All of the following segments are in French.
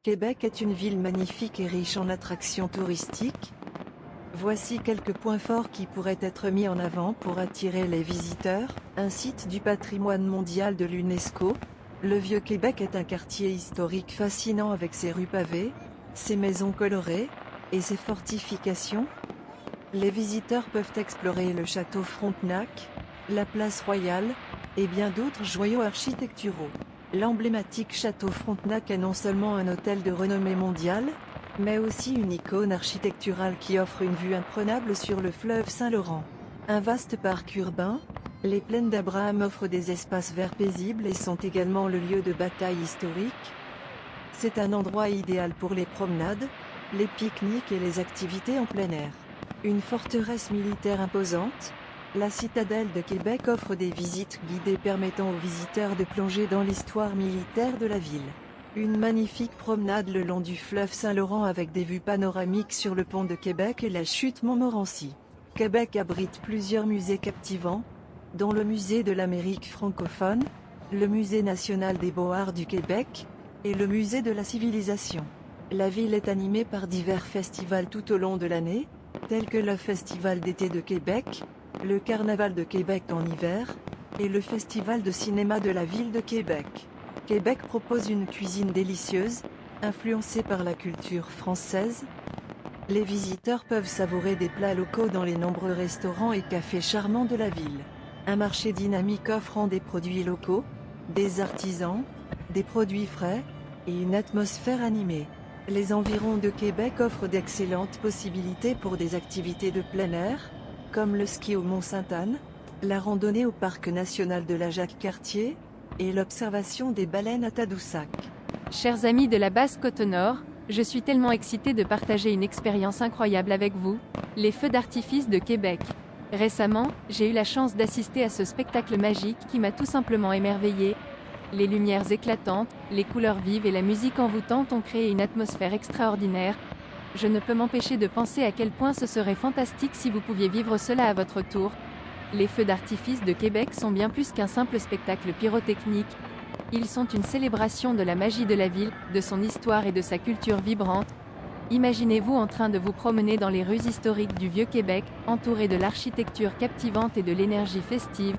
Québec est une ville magnifique et riche en attractions touristiques. Voici quelques points forts qui pourraient être mis en avant pour attirer les visiteurs. Un site du patrimoine mondial de l'UNESCO. Le Vieux-Québec est un quartier historique fascinant avec ses rues pavées, ses maisons colorées, et ses fortifications. Les visiteurs peuvent explorer le château Frontenac, la place Royale, et bien d'autres joyaux architecturaux. L'emblématique château Frontenac est non seulement un hôtel de renommée mondiale, mais aussi une icône architecturale qui offre une vue imprenable sur le fleuve Saint-Laurent. Un vaste parc urbain, les plaines d'Abraham offrent des espaces verts paisibles et sont également le lieu de batailles historiques. C'est un endroit idéal pour les promenades, les pique-niques et les activités en plein air. Une forteresse militaire imposante, la citadelle de Québec offre des visites guidées permettant aux visiteurs de plonger dans l'histoire militaire de la ville. Une magnifique promenade le long du fleuve Saint-Laurent avec des vues panoramiques sur le pont de Québec et la chute Montmorency. Québec abrite plusieurs musées captivants, dont le musée de l'Amérique francophone, le musée national des beaux-arts du Québec, et le musée de la civilisation. La ville est animée par divers festivals tout au long de l'année, tels que le Festival d'été de Québec, le Carnaval de Québec en hiver, et le Festival de cinéma de la ville de Québec. Québec propose une cuisine délicieuse, influencée par la culture française. Les visiteurs peuvent savourer des plats locaux dans les nombreux restaurants et cafés charmants de la ville. Un marché dynamique offrant des produits locaux, des artisans, des produits frais, et une atmosphère animée. Les environs de Québec offrent d'excellentes possibilités pour des activités de plein air, comme le ski au Mont-Sainte-Anne, la randonnée au parc national de la Jacques-Cartier, et l'observation des baleines à Tadoussac. Chers amis de la Basse-Côte-Nord, je suis tellement excitée de partager une expérience incroyable avec vous, les feux d'artifice de Québec. Récemment, j'ai eu la chance d'assister à ce spectacle magique qui m'a tout simplement émerveillée. Les lumières éclatantes, les couleurs vives et la musique envoûtante ont créé une atmosphère extraordinaire. Je ne peux m'empêcher de penser à quel point ce serait fantastique si vous pouviez vivre cela à votre tour. Les feux d'artifice de Québec sont bien plus qu'un simple spectacle pyrotechnique. Ils sont une célébration de la magie de la ville, de son histoire et de sa culture vibrante. Imaginez-vous en train de vous promener dans les rues historiques du Vieux-Québec, entouré de l'architecture captivante et de l'énergie festive,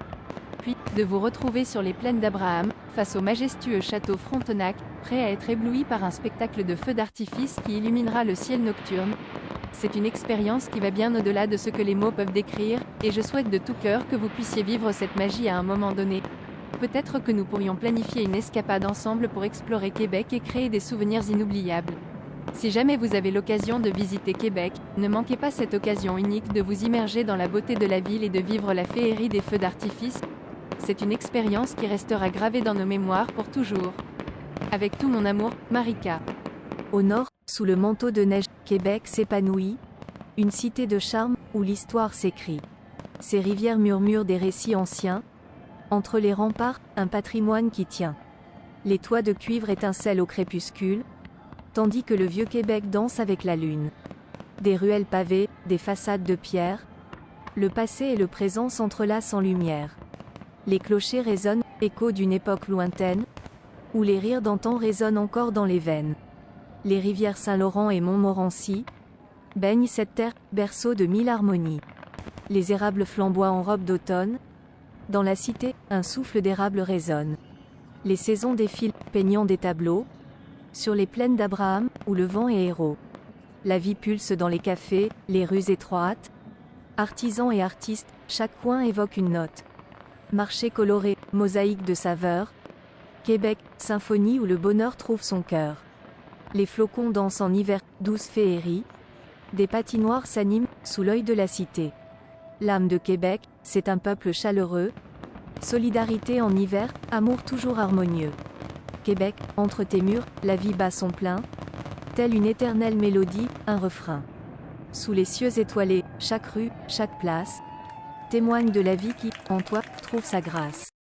puis de vous retrouver sur les plaines d'Abraham, face au majestueux château Frontenac, prêt à être ébloui par un spectacle de feux d'artifice qui illuminera le ciel nocturne. C'est une expérience qui va bien au-delà de ce que les mots peuvent décrire, et je souhaite de tout cœur que vous puissiez vivre cette magie à un moment donné. Peut-être que nous pourrions planifier une escapade ensemble pour explorer Québec et créer des souvenirs inoubliables. Si jamais vous avez l'occasion de visiter Québec, ne manquez pas cette occasion unique de vous immerger dans la beauté de la ville et de vivre la féerie des feux d'artifice. C'est une expérience qui restera gravée dans nos mémoires pour toujours. Avec tout mon amour, Marika. Au nord, sous le manteau de neige, Québec s'épanouit, une cité de charme, où l'histoire s'écrit. Ses rivières murmurent des récits anciens, entre les remparts, un patrimoine qui tient. Les toits de cuivre étincellent au crépuscule, tandis que le vieux Québec danse avec la lune. Des ruelles pavées, des façades de pierre, le passé et le présent s'entrelacent en lumière. Les clochers résonnent, écho d'une époque lointaine, où les rires d'antan résonnent encore dans les veines. Les rivières Saint-Laurent et Montmorency baignent cette terre, berceau de mille harmonies. Les érables flamboient en robe d'automne. Dans la cité, un souffle d'érable résonne. Les saisons défilent, peignant des tableaux, sur les plaines d'Abraham, où le vent est héros. La vie pulse dans les cafés, les rues étroites. Artisans et artistes, chaque coin évoque une note. Marché coloré, mosaïque de saveurs. Québec, symphonie où le bonheur trouve son cœur. Les flocons dansent en hiver, douce féerie. Des patinoires s'animent, sous l'œil de la cité. L'âme de Québec, c'est un peuple chaleureux. Solidarité en hiver, amour toujours harmonieux. Québec, entre tes murs, la vie bat son plein. Telle une éternelle mélodie, un refrain. Sous les cieux étoilés, chaque rue, chaque place, témoigne de la vie qui, en toi, trouve sa grâce.